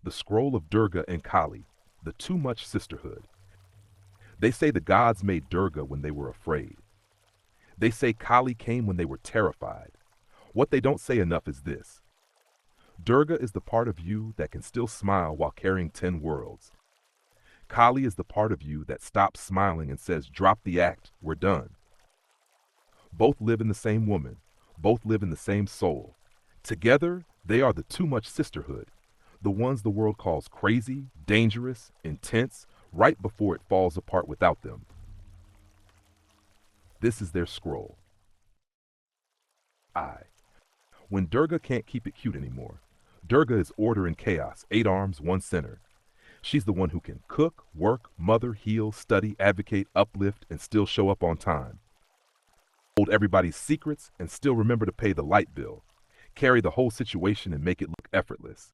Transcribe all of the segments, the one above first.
the scroll of Durga and Kali, the too much sisterhood. They say the gods made Durga when they were afraid. They say Kali came when they were terrified. What they don't say enough is this. Durga is the part of you that can still smile while carrying 10 worlds. Kali is the part of you that stops smiling and says, drop the act, we're done. Both live in the same woman. Both live in the same soul. Together, they are the too much sisterhood, the ones the world calls crazy, dangerous, intense, right before it falls apart without them. This is their scroll. I. When Durga can't keep it cute anymore, Durga is order and chaos, 8 arms, 1 center. She's the one who can cook, work, mother, heal, study, advocate, uplift, and still show up on time. Hold everybody's secrets and still remember to pay the light bill. Carry the whole situation and make it look effortless.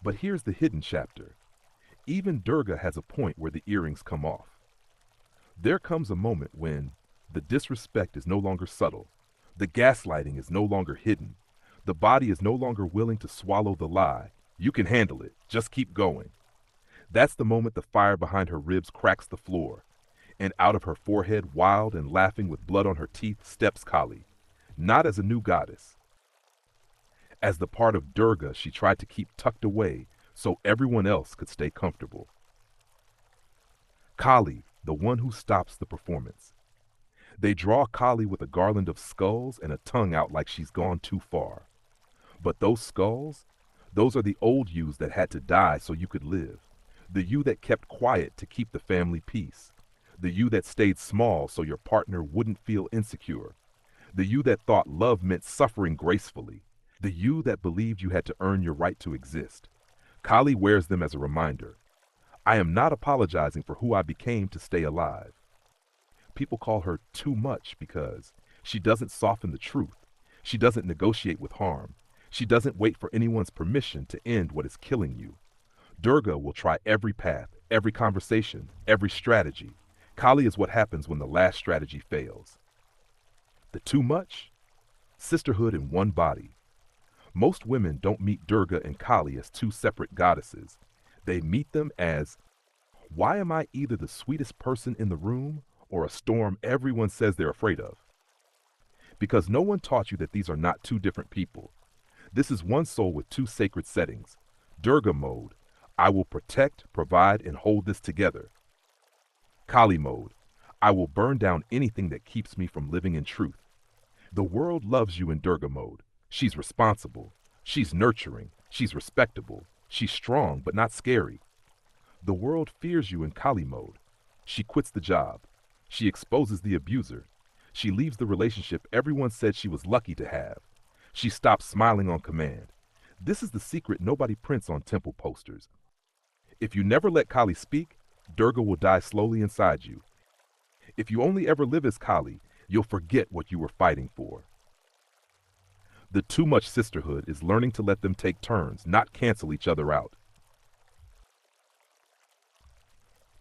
But here's the hidden chapter. Even Durga has a point where the earrings come off. There comes a moment when the disrespect is no longer subtle. The gaslighting is no longer hidden. The body is no longer willing to swallow the lie. You can handle it. Just keep going. That's the moment the fire behind her ribs cracks the floor. And out of her forehead, wild and laughing with blood on her teeth, steps Kali. Not as a new goddess. As the part of Durga she tried to keep tucked away so everyone else could stay comfortable. Kali, the one who stops the performance. They draw Kali with a garland of skulls and a tongue out like she's gone too far. But those skulls, those are the old yous that had to die so you could live. The you that kept quiet to keep the family peace. The you that stayed small so your partner wouldn't feel insecure. The you that thought love meant suffering gracefully. The you that believed you had to earn your right to exist. Kali wears them as a reminder. I am not apologizing for who I became to stay alive. People call her too much because she doesn't soften the truth. She doesn't negotiate with harm. She doesn't wait for anyone's permission to end what is killing you. Durga will try every path, every conversation, every strategy. Kali is what happens when the last strategy fails. The too much? Sisterhood in one body. Most women don't meet Durga and Kali as 2 separate goddesses. They meet them as, why am I either the sweetest person in the room or a storm everyone says they're afraid of? Because no one taught you that these are not 2 different people. This is one soul with 2 sacred settings. Durga mode, I will protect, provide, and hold this together. Kali mode, I will burn down anything that keeps me from living in truth. The world loves you in Durga mode. She's responsible. She's nurturing. She's respectable. She's strong but not scary. The world fears you in Kali mode. She quits the job. She exposes the abuser. She leaves the relationship everyone said she was lucky to have. She stops smiling on command. This is the secret nobody prints on temple posters. If you never let Kali speak, Durga will die slowly inside you. If you only ever live as Kali, you'll forget what you were fighting for. The too much sisterhood is learning to let them take turns, not cancel each other out.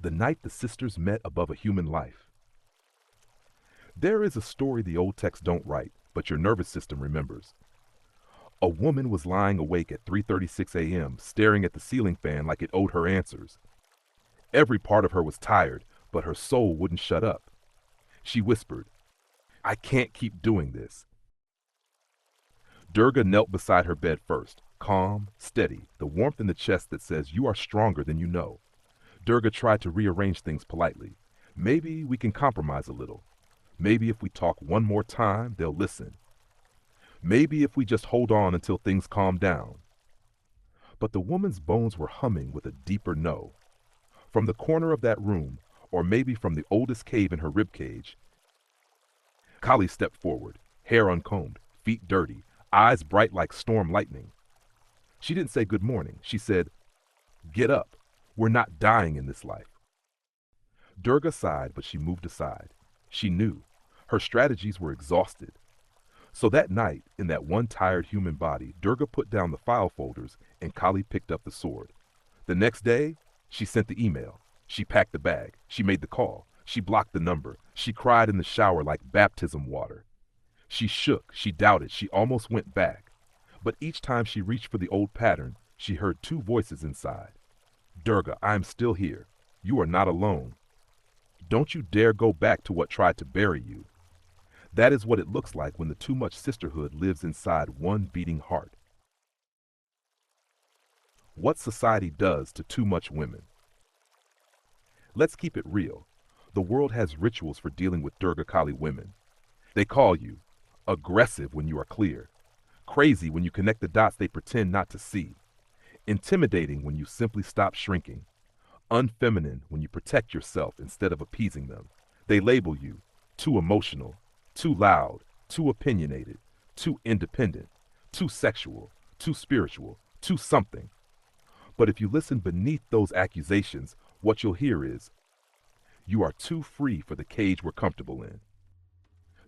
The night the sisters met above a human life. There is a story the old texts don't write, but your nervous system remembers. A woman was lying awake at 3:36 a.m., staring at the ceiling fan like it owed her answers. Every part of her was tired, but her soul wouldn't shut up. She whispered, I can't keep doing this. Durga knelt beside her bed first, calm, steady, the warmth in the chest that says you are stronger than you know. Durga tried to rearrange things politely. Maybe we can compromise a little. Maybe if we talk one more time, they'll listen. Maybe if we just hold on until things calm down. But the woman's bones were humming with a deeper no. From the corner of that room, or maybe from the oldest cave in her ribcage, Kali stepped forward, hair uncombed, feet dirty, eyes bright like storm lightning. She didn't say good morning. She said, get up. We're not dying in this life. Durga sighed, but she moved aside. She knew. Her strategies were exhausted. So that night, in that one tired human body, Durga put down the file folders and Kali picked up the sword. The next day, she sent the email. She packed the bag. She made the call. She blocked the number. She cried in the shower like baptism water. She shook. She doubted. She almost went back. But each time she reached for the old pattern, She heard two voices inside. Durga, I am still here. You are not alone. Don't you dare go back to what tried to bury you. That is what it looks like when the too much sisterhood lives inside one beating heart. What society does to too much women. Let's keep it real. The world has rituals for dealing with Durga Kali women. They call you aggressive when you are clear, crazy when you connect the dots they pretend not to see, intimidating when you simply stop shrinking, unfeminine when you protect yourself instead of appeasing them. They label you too emotional, too loud, too opinionated, too independent, too sexual, too spiritual, too something. But if you listen beneath those accusations, what you'll hear is, you are too free for the cage we're comfortable in.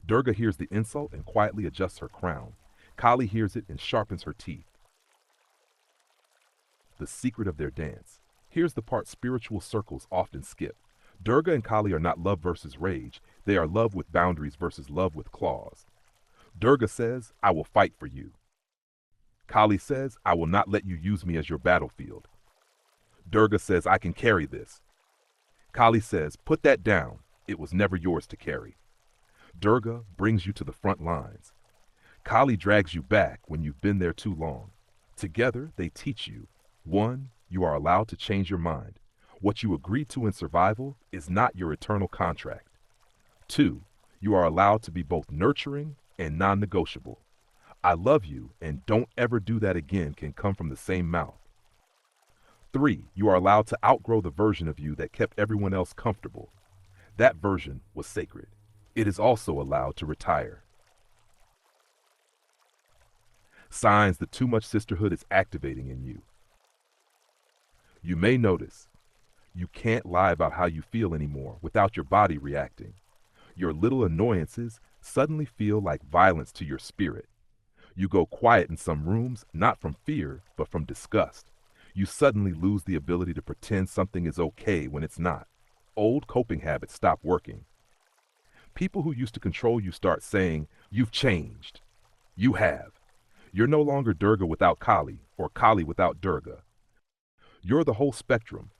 Durga hears the insult and quietly adjusts her crown. Kali hears it and sharpens her teeth. The secret of their dance. Here's the part spiritual circles often skip. Durga and Kali are not love versus rage. They are love with boundaries versus love with claws. Durga says, I will fight for you. Kali says, I will not let you use me as your battlefield. Durga says, I can carry this. Kali says, put that down. It was never yours to carry. Durga brings you to the front lines. Kali drags you back when you've been there too long. Together, they teach you. 1, you are allowed to change your mind. What you agreed to in survival is not your eternal contract. 2, you are allowed to be both nurturing and non-negotiable. I love you and don't ever do that again can come from the same mouth. 3, you are allowed to outgrow the version of you that kept everyone else comfortable. That version was sacred. It is also allowed to retire. Signs that too much sisterhood is activating in you. You may notice you can't lie about how you feel anymore without your body reacting. Your little annoyances suddenly feel like violence to your spirit. You go quiet in some rooms, not from fear, but from disgust. You suddenly lose the ability to pretend something is okay when it's not. Old coping habits stop working. People who used to control you start saying, you've changed. You have. You're no longer Durga without Kali, or Kali without Durga. You're the whole spectrum.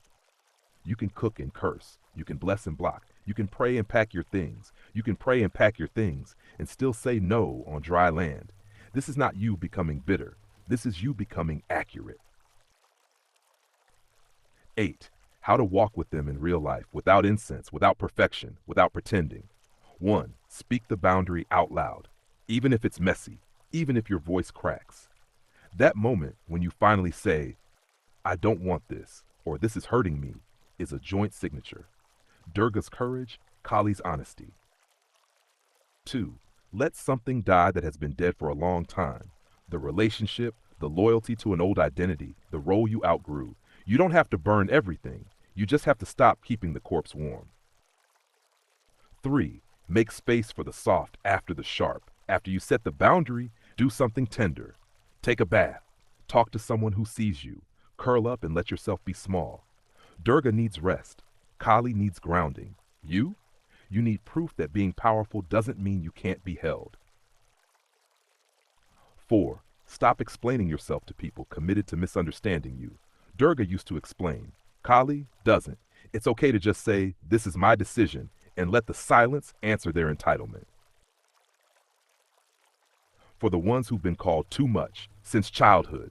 You can cook and curse. You can bless and block. You can pray and pack your things. You can pray and pack your things and still say no on dry land. This is not you becoming bitter. This is you becoming accurate. 8. How to walk with them in real life without incense, without perfection, without pretending. 1. Speak the boundary out loud, even if it's messy, even if your voice cracks. That moment when you finally say, I don't want this, or this is hurting me, is a joint signature. Durga's courage, Kali's honesty. 2. Let something die that has been dead for a long time. The relationship, the loyalty to an old identity, the role you outgrew. You don't have to burn everything. You just have to stop keeping the corpse warm. 3. Make space for the soft after the sharp. After you set the boundary, do something tender. Take a bath. Talk to someone who sees you. Curl up and let yourself be small. Durga needs rest. Kali needs grounding. You need proof that being powerful doesn't mean you can't be held. 4. Stop explaining yourself to people committed to misunderstanding you. Durga used to explain. Kali doesn't. It's okay to just say, this is my decision, and let the silence answer their entitlement. For the ones who've been called too much since childhood,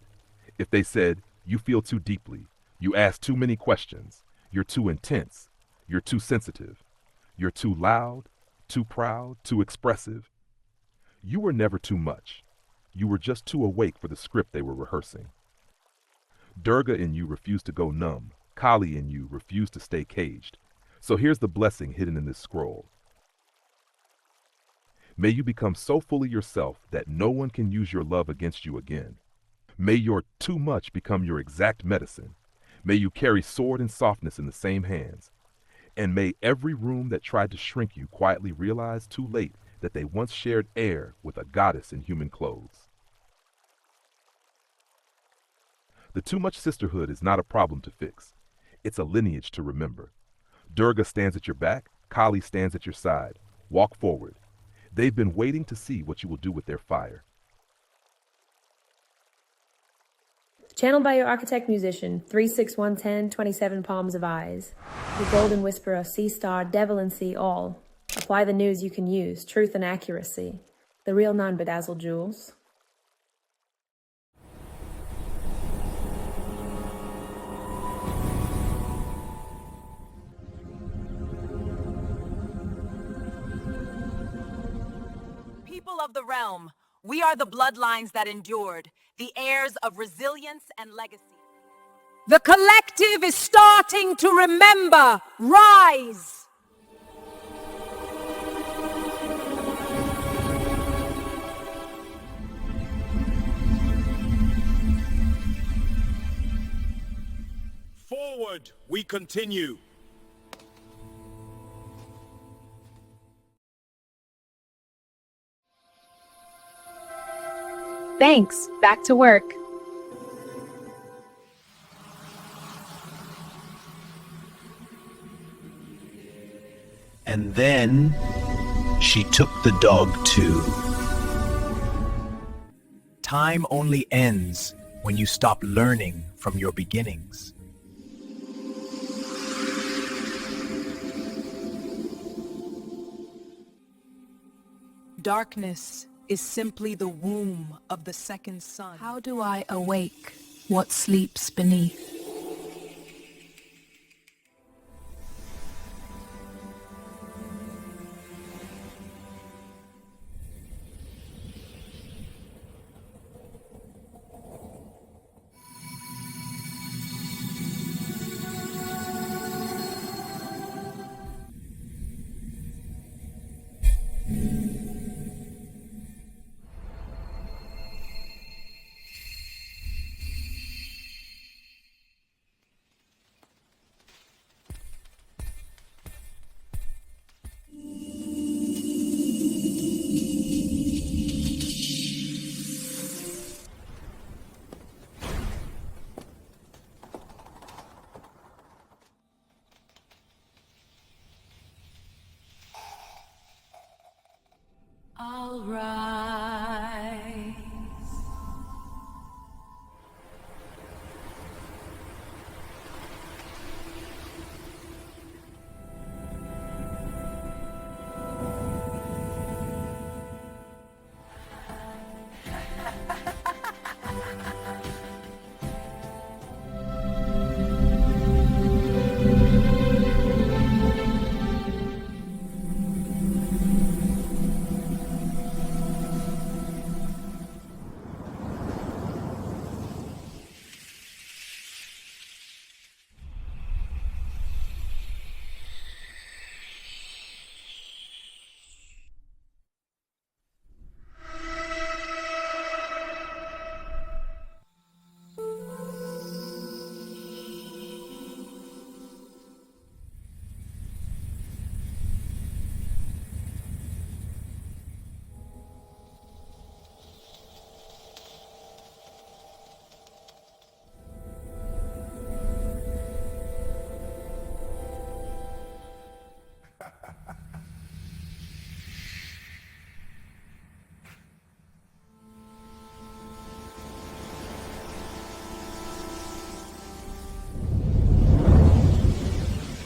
if they said, you feel too deeply, you ask too many questions, you're too intense, you're too sensitive, you're too loud, too proud, too expressive. You were never too much. You were just too awake for the script they were rehearsing. Durga in you refused to go numb. Kali in you refused to stay caged. So here's the blessing hidden in this scroll. May you become so fully yourself that no one can use your love against you again. May your too much become your exact medicine. May you carry sword and softness in the same hands. And may every room that tried to shrink you quietly realize too late that they once shared air with a goddess in human clothes. The too much sisterhood is not a problem to fix. It's a lineage to remember. Durga stands at your back, Kali stands at your side. Walk forward. They've been waiting to see what you will do with their fire. Channeled by your architect musician, 36110, 27 palms of eyes. The golden whisperer, sea star, Devalan see all. Apply the news you can use, truth and accuracy. The real non-bedazzled jewels. People of the realm, we are the bloodlines that endured, the heirs of resilience and legacy. The collective is starting to remember. Rise! Forward, we continue. Thanks. Back to work. And then she took the dog too. Time only ends when you stop learning from your beginnings. Darkness is simply the womb of the second sun. How do I awake what sleeps beneath? I'll rise.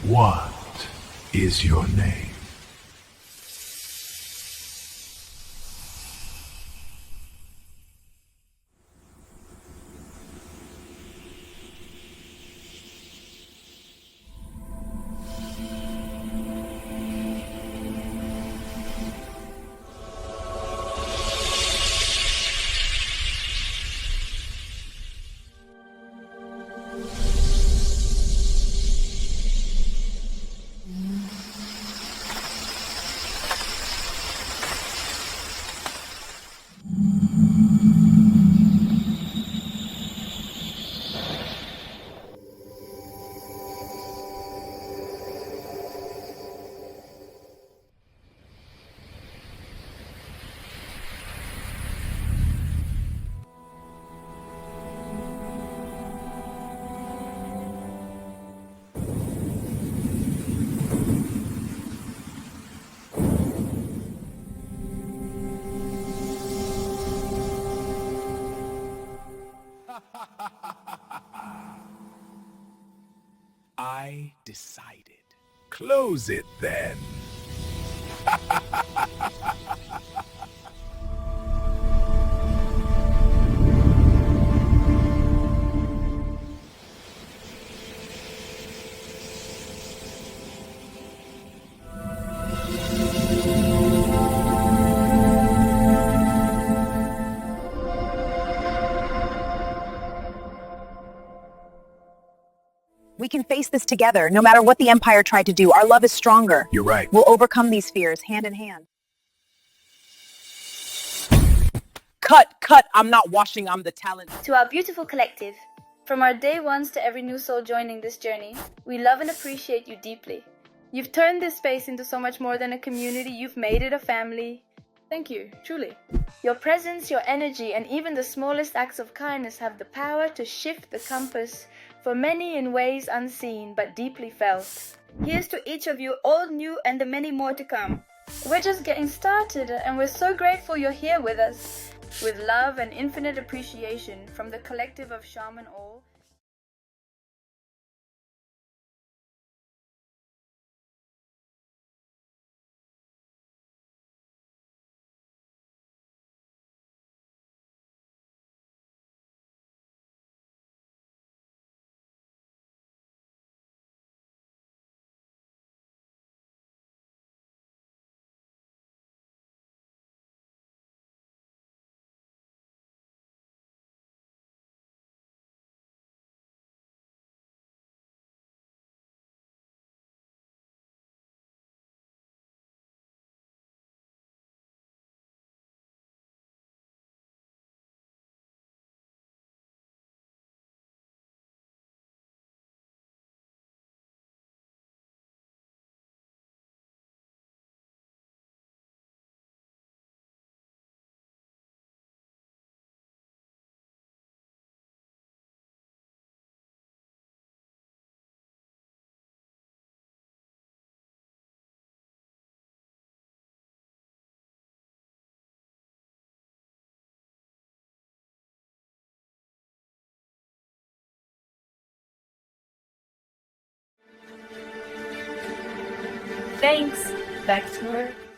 What is your name? I decided. Close it then. We can face this together. No matter what the Empire tried to do, our love is stronger. You're right. We'll overcome these fears hand in hand. Cut. I'm not washing, I'm the talent. To our beautiful collective, from our day ones to every new soul joining this journey, we love and appreciate you deeply. You've turned this space into so much more than a community, you've made it a family. Thank you, truly. Your presence, your energy, and even the smallest acts of kindness have the power to shift the compass for many in ways unseen but deeply felt. Here's to each of you, old, new, and the many more to come. We're just getting started, and we're so grateful you're here with us. With love and infinite appreciation from the collective of Shaman All. Thanks. Back to work.